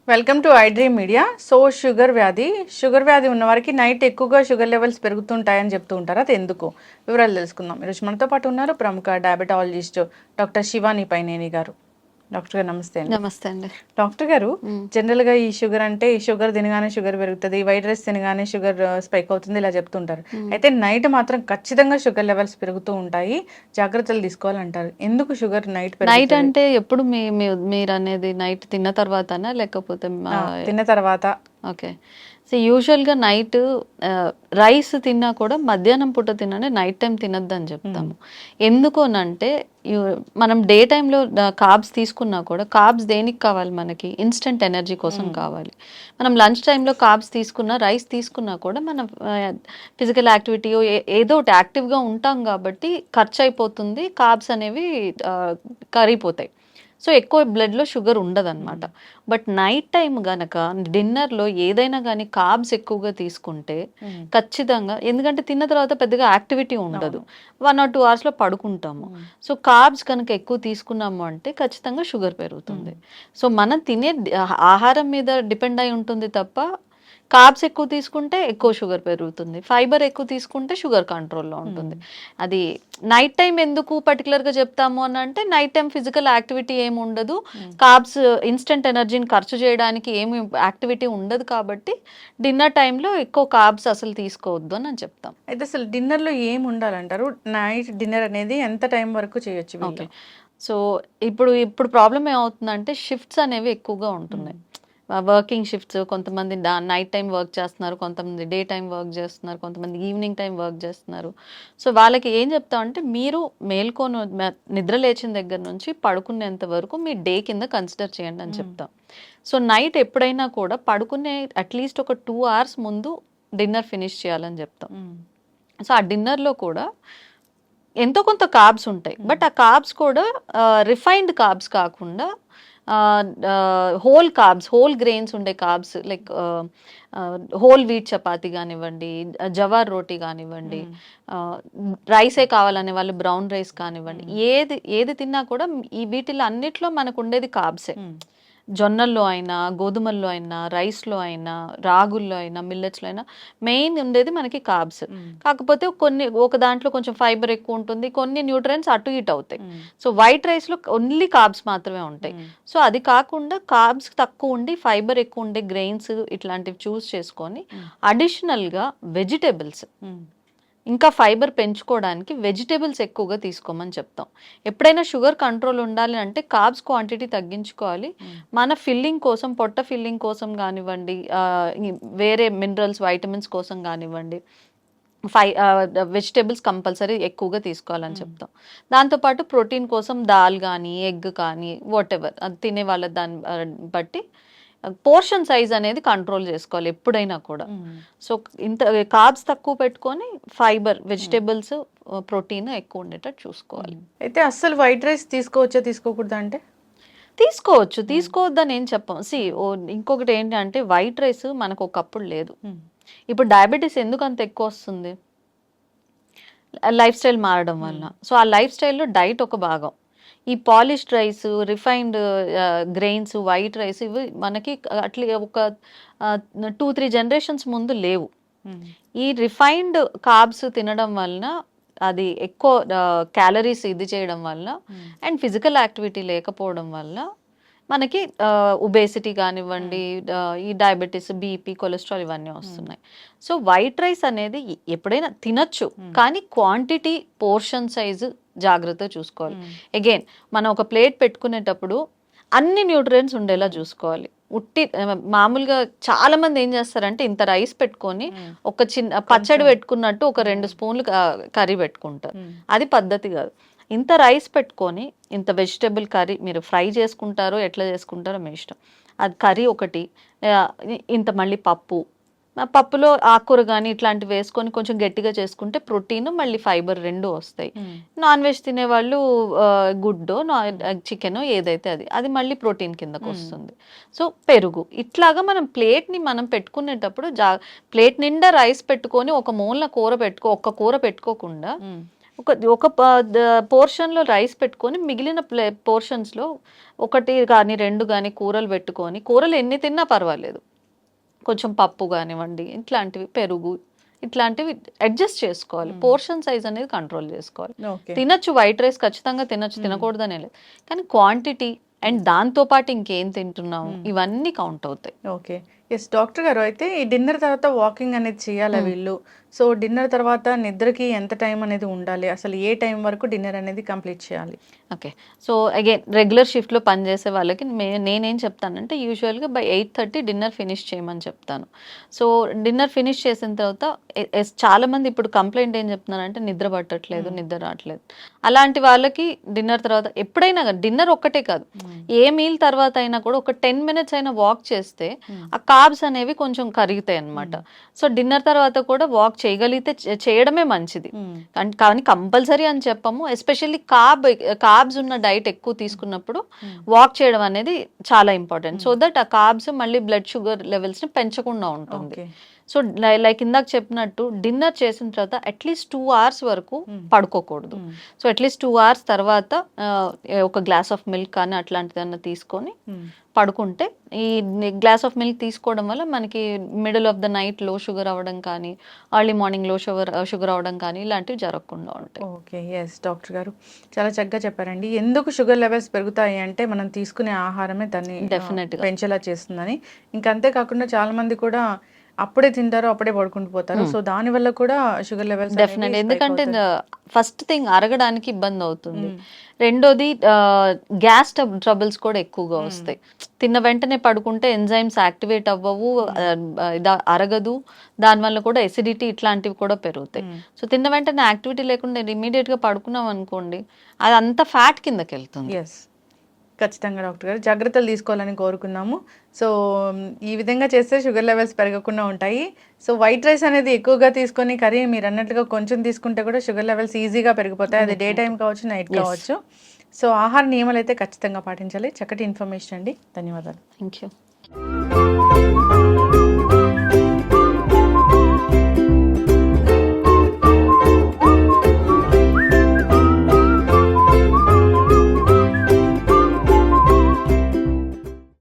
Welcome to iDream media. So sugar వ్యాధి ఉన్న వారికి నైట్ ఎక్కువగా షుగర్ లెవెల్స్ పెరుగుతుంటాయని చెప్తూ ఉంటారు. అది ఎందుకు? వివరాలు తెలుసుకుందాం. ఈరోజు మనతో పాటు ఉన్నారు ప్రముఖ డయాబెటాలజిస్ట్ డాక్టర్ శివాని పైనేని గారు. డాక్టర్ గారు నమస్తే అండి. నమస్తే అండి. డాక్టర్ గారు, జనరల్గా ఈ షుగర్ అంటే ఈ షుగర్ తినగానే షుగర్ పెరుగుతుంది, వైట్ రైస్ తినగానే షుగర్ స్పైక్ అవుతుంది, ఇలా చెప్తుంటారు. అయితే నైట్ మాత్రం ఖచ్చితంగా షుగర్ లెవెల్స్ పెరుగుతూ ఉంటాయి, జాగ్రత్తలు తీసుకోవాలంటారు. ఎందుకు షుగర్ నైట్ నైట్ అంటే ఎప్పుడు మీరు అనేది నైట్ తిన్న తర్వాతనా లేకపోతే తిన్న తర్వాత? ఓకే. సో యూజువల్గా నైట్ రైస్ తిన్నా కూడా మధ్యాహ్నం పూట తిననే నైట్ టైం తినద్దు అని చెప్తాము. ఎందుకోనంటే మనం డే టైంలో కార్బ్స్ తీసుకున్నా కూడా కార్బ్స్ దేనికి కావాలి? మనకి ఇన్స్టెంట్ ఎనర్జీ కోసం కావాలి. మనం లంచ్ టైంలో కార్బ్స్ తీసుకున్నా రైస్ తీసుకున్నా కూడా మనం ఫిజికల్ యాక్టివిటీ ఏదో ఒకటి యాక్టివ్గా ఉంటాం కాబట్టి ఖర్చు అయిపోతుంది, కార్బ్స్ అనేవి కరిగిపోతాయి. సో ఎక్కువ బ్లడ్లో షుగర్ ఉండదన్నమాట. బట్ నైట్ టైం గనక డిన్నర్లో ఏదైనా కానీ కార్బ్స్ ఎక్కువగా తీసుకుంటే ఖచ్చితంగా, ఎందుకంటే తిన్న తర్వాత పెద్దగా యాక్టివిటీ ఉండదు, 1 or 2 అవర్స్లో పడుకుంటాము. సో కార్బ్స్ కనుక ఎక్కువ తీసుకున్నాము అంటే ఖచ్చితంగా షుగర్ పెరుగుతుంది. సో మనం తినే ఆహారం మీద డిపెండ్ అయి ఉంటుంది తప్ప, కార్బ్స్ ఎక్కువ తీసుకుంటే ఎక్కువ షుగర్ పెరుగుతుంది, ఫైబర్ ఎక్కువ తీసుకుంటే షుగర్ కంట్రోల్లో ఉంటుంది. అది నైట్ టైం ఎందుకు పర్టికులర్గా చెప్తాము అని అంటే, నైట్ టైం ఫిజికల్ యాక్టివిటీ ఏమి ఉండదు, కార్బ్స్ ఇన్స్టెంట్ ఎనర్జీని ఖర్చు చేయడానికి ఏమి యాక్టివిటీ ఉండదు కాబట్టి డిన్నర్ టైంలో ఎక్కువ కార్బ్స్ అసలు తీసుకోవద్దు అని చెప్తాం. అయితే అసలు డిన్నర్లో ఏమి ఉండాలంటారు? నైట్ డిన్నర్ అనేది ఎంత టైం వరకు చేయొచ్చు? ఓకే. సో ఇప్పుడు ప్రాబ్లం ఏమవుతుందంటే షిఫ్ట్స్ అనేవి ఎక్కువగా ఉంటున్నాయి. వర్కింగ్ షిఫ్ట్స్, కొంతమంది నైట్ టైం వర్క్ చేస్తున్నారు, కొంతమంది డే టైం వర్క్ చేస్తున్నారు, కొంతమంది ఈవినింగ్ టైం వర్క్ చేస్తున్నారు. సో వాళ్ళకి ఏం చెప్తామంటే, మీరు మేల్కొని నిద్ర లేచిన దగ్గర నుంచి పడుకునేంత వరకు మీ డే కింద కన్సిడర్ చేయండి అని చెప్తాం. సో నైట్ ఎప్పుడైనా కూడా పడుకునే అట్లీస్ట్ ఒక 2 hours ముందు డిన్నర్ ఫినిష్ చేయాలని చెప్తాం. సో ఆ డిన్నర్లో కూడా ఎంతో కొంత కార్బ్స్ ఉంటాయి, బట్ ఆ కార్బ్స్ కూడా రిఫైన్డ్ కార్బ్స్ కాకుండా హోల్ కార్బ్స్, హోల్ గ్రెయిన్స్ ఉండే carbs, like whole wheat chapati కానివ్వండి, జవార్ రోటీ కానివ్వండి, రైసే కావాలనే వాళ్ళు బ్రౌన్ రైస్ కానివ్వండి, ఏది తిన్నా కూడా ఈ వీటిలో అన్నిట్లో మనకు ఉండేది కార్బ్సే. జొన్నల్లో అయినా, గోధుమల్లో అయినా, రైస్లో అయినా, రాగుల్లో అయినా, మిల్లెట్స్లో అయినా మెయిన్ ఉండేది మనకి కార్బ్స్. కాకపోతే ఒక దాంట్లో కొంచెం ఫైబర్ ఎక్కువ ఉంటుంది, కొన్ని న్యూట్రియన్స్ అటు ఇటు అవుతాయి. సో వైట్ రైస్లో ఓన్లీ కార్బ్స్ మాత్రమే ఉంటాయి. సో అది కాకుండా కార్బ్స్ తక్కువ ఉండి ఫైబర్ ఎక్కువ ఉండే గ్రెయిన్స్ ఇట్లాంటివి చూస్ చేసుకొని అడిషనల్గా వెజిటేబుల్స్, ఇంకా ఫైబర్ పెంచుకోవడానికి వెజిటేబుల్స్ ఎక్కువగా తీసుకోమని చెప్తాం. ఎప్పుడైనా షుగర్ కంట్రోల్ ఉండాలి అంటే కార్బ్స్ క్వాంటిటీ తగ్గించుకోవాలి. మన ఫిల్లింగ్ కోసం, పొట్ట ఫిల్లింగ్ కోసం కానివ్వండి, వేరే మినరల్స్, వైటమిన్స్ కోసం కానివ్వండి, వెజిటేబుల్స్ కంపల్సరీ ఎక్కువగా తీసుకోవాలని చెప్తాం. దాంతోపాటు ప్రోటీన్ కోసం దాల్ కానీ, ఎగ్ కానీ, వాట్ ఎవర్ అది తినే వాళ్ళ దాన్ని బట్టి పోర్షన్ సైజ్ అనేది కంట్రోల్ చేసుకోవాలి ఎప్పుడైనా కూడా. సో ఇంత కార్బ్స్ తక్కువ పెట్టుకొని ఫైబర్, వెజిటేబుల్స్, ప్రోటీన్ ఎక్కువ ఉండేటట్టు చూసుకోవాలి. అయితే అస్సలు వైట్ రైస్ తీసుకోవచ్చా, తీసుకోకూడదా? అంటే తీసుకోవచ్చు, తీసుకోవద్దని ఏం చెప్పం. ఇంకొకటి ఏంటి అంటే, వైట్ రైస్ మనకు ఒకప్పుడు లేదు. ఇప్పుడు డయాబెటీస్ ఎందుకు అంత ఎక్కువ వస్తుంది? లైఫ్ స్టైల్ మారడం వల్ల. సో ఆ లైఫ్ స్టైల్లో డైట్ ఒక భాగం. ఈ polished rice, refined grains, white rice ఇవి మనకి అట్లా ఒక 2-3 generations ముందు లేవు. ఈ రిఫైన్డ్ కార్బ్స్ తినడం వలన, అది ఎక్కువ క్యాలరీస్ ఇది చేయడం వల్ల, అండ్ ఫిజికల్ యాక్టివిటీ లేకపోవడం వల్ల మనకి ఒబేసిటీ కానివ్వండి, ఈ డయాబెటీస్, బీపీ, కొలెస్ట్రాల్ ఇవన్నీ వస్తున్నాయి. సో వైట్ రైస్ అనేది ఎప్పుడైనా తినచ్చు, కానీ క్వాంటిటీ, పోర్షన్ సైజు జాగ్రత్తగా చూసుకోవాలి. అగైన్ మనం ఒక ప్లేట్ పెట్టుకునేటప్పుడు అన్ని న్యూట్రియన్స్ ఉండేలా చూసుకోవాలి. మామూలుగా చాలా మంది ఏం చేస్తారంటే, ఇంత రైస్ పెట్టుకొని ఒక చిన్న పచ్చడి పెట్టుకున్నట్టు ఒక 2 స్పూన్లు కర్రీ పెట్టుకుంటారు. అది పద్ధతి కాదు. ఇంత రైస్ పెట్టుకొని ఇంత వెజిటేబుల్ కర్రీ, మీరు ఫ్రై చేసుకుంటారో ఎట్లా చేసుకుంటారో మీ ఇష్టం, అది కర్రీ ఒకటి, ఇంత మళ్ళీ పప్పులో ఆకుకూర కానీ ఇట్లాంటివి వేసుకొని కొంచెం గట్టిగా చేసుకుంటే ప్రోటీన్, మళ్ళీ ఫైబర్ 2 వస్తాయి. నాన్ వెజ్ తినేవాళ్ళు గుడ్డో, చికెన్ ఏదైతే అది మళ్ళీ ప్రోటీన్ కిందకు వస్తుంది. సో పెరుగు, ఇట్లాగా మనం ప్లేట్ని మనం పెట్టుకునేటప్పుడు ప్లేట్ నిండా రైస్ పెట్టుకొని ఒక మూలన ఒక్క కూర పెట్టుకోకుండా ఒక పోర్షన్లో రైస్ పెట్టుకొని మిగిలిన పోర్షన్స్లో ఒకటి కానీ 2 కానీ కూరలు పెట్టుకొని, కూరలు ఎన్ని తిన్నా పర్వాలేదు, కొంచెం పప్పు కానివ్వండి, ఇట్లాంటివి పెరుగు ఇట్లాంటివి అడ్జస్ట్ చేసుకోవాలి. పోర్షన్ సైజ్ అనేది కంట్రోల్ చేసుకోవాలి. ఓకే. తినొచ్చు, వైట్ రైస్ ఖచ్చితంగా తినొచ్చు, తినకూడదనే లేదు, కానీ క్వాంటిటీ అండ్ దాంతో పాటు ఇంకేం తింటున్నాము ఇవన్నీ కౌంట్ అవుతాయి. ఓకే. ఎస్ డాక్టర్ గారు, అయితే ఈ డిన్నర్ తర్వాత వాకింగ్ అనేది చేయాలా వీళ్ళు? సో డిన్నర్ తర్వాత నిద్రకి ఎంత టైం అనేది ఉండాలి? అసలు ఏ టైం వరకు డిన్నర్ అనేది కంప్లీట్ చేయాలి? ఓకే. సో అగైన్ రెగ్యులర్ షిఫ్ట్లో పనిచేసే వాళ్ళకి నేనేం చెప్తానంటే యూజువల్గా బై 8:30 డిన్నర్ ఫినిష్ చేయమని చెప్తాను. సో డిన్నర్ ఫినిష్ చేసిన తర్వాత చాలామంది ఇప్పుడు కంప్లైంట్ ఏం చెప్తున్నారంటే నిద్ర పట్టట్లేదు, నిద్ర రావట్లేదు. అలాంటి వాళ్ళకి డిన్నర్ తర్వాత ఎప్పుడైనా డిన్నర్ ఒక్కటే కాదు, ఏ మీల్ తర్వాత అయినా కూడా ఒక 10 మినిట్స్ అయినా వాక్ చేస్తే ఆ కార్బ్స్ అనేవి కొంచెం కరుగుతాయి అన్నమాట. సో డిన్నర్ తర్వాత కూడా వాక్ చేయగలిగితే చేయడమే మంచిది. కానీ కంపల్సరీ అని చెప్పము. ఎస్పెషల్లీ కార్బ్స్ ఉన్న డైట్ ఎక్కువ తీసుకున్నప్పుడు వాక్ చేయడం అనేది చాలా ఇంపార్టెంట్. సో దట్ ఆ కార్బ్స్ మళ్ళీ బ్లడ్ షుగర్ లెవెల్స్ ని పెంచకుండా ఉంటుంది. సో లైక్ ఇందాక చెప్పినట్టు డిన్నర్ చేసిన తర్వాత అట్లీస్ట్ 2 hours వరకు పడుకోకూడదు. సో అట్లీస్ట్ 2 hours తర్వాత ఒక గ్లాస్ ఆఫ్ మిల్క్ కానీ అట్లాంటిదన్నా తీసుకొని పడుకుంటే, ఈ గ్లాస్ ఆఫ్ మిల్క్ తీసుకోవడం వల్ల మనకి మిడిల్ ఆఫ్ ద నైట్ లో షుగర్ అవ్వడం కానీ, ఎర్లీ మార్నింగ్ లో షుగర్ అవ్వడం కానీ ఇలాంటివి జరగకుండా ఉంటాయి. ఓకే. ఎస్ డాక్టర్ గారు, చాలా చక్కగా చెప్పారండి. ఎందుకు షుగర్ లెవెల్స్ పెరుగుతాయి అంటే మనం తీసుకునే ఆహారమే దాన్ని డెఫినెట్గా పెంచేలా చేస్తుందని. ఇంకా అంతేకాకుండా చాలా మంది కూడా అప్పుడే తింటారు, అప్పుడే పడుకుంటూ పోతారు. సో దాని వల్ల కూడా షుగర్ లెవెల్స్ డెఫినెట్, ఎందుకంటే ఫస్ట్ థింగ్ అరగడానికి ఇబ్బంది అవుతుంది. రెండోది గ్యాస్ ట్రబుల్స్ కూడా ఎక్కువగా వస్తాయి. తిన్న వెంటనే పడుకుంటే ఎంజైమ్స్ యాక్టివేట్ అవ్వవు, అరగదు, దానివల్ల కూడా ఎసిడిటీ ఇట్లాంటివి కూడా పెరుగుతాయి. సో తిన్న వెంటనే యాక్టివిటీ లేకుండా ఇమీడియట్ గా పడుకున్నాం అనుకోండి, అది అంతా ఫ్యాట్ కిందకి వెళ్తుంది. ఎస్, ఖచ్చితంగా డాక్టర్ గారు జాగ్రత్తలు తీసుకోవాలని కోరుకున్నాము. సో ఈ విధంగా చేస్తే షుగర్ లెవెల్స్ పెరగకుండా ఉంటాయి. సో వైట్ రైస్ అనేది ఎక్కువగా తీసుకొని కర్రీ మీరు అన్నట్లుగా కొంచెం తీసుకుంటే కూడా షుగర్ లెవెల్స్ ఈజీగా పెరిగిపోతాయి. అది డే టైం కావచ్చు, నైట్ కావచ్చు. సో ఆహార నియమాలు అయితే ఖచ్చితంగా పాటించాలి. చక్కటి ఇన్ఫర్మేషన్ అండి, ధన్యవాదాలు. Thank you.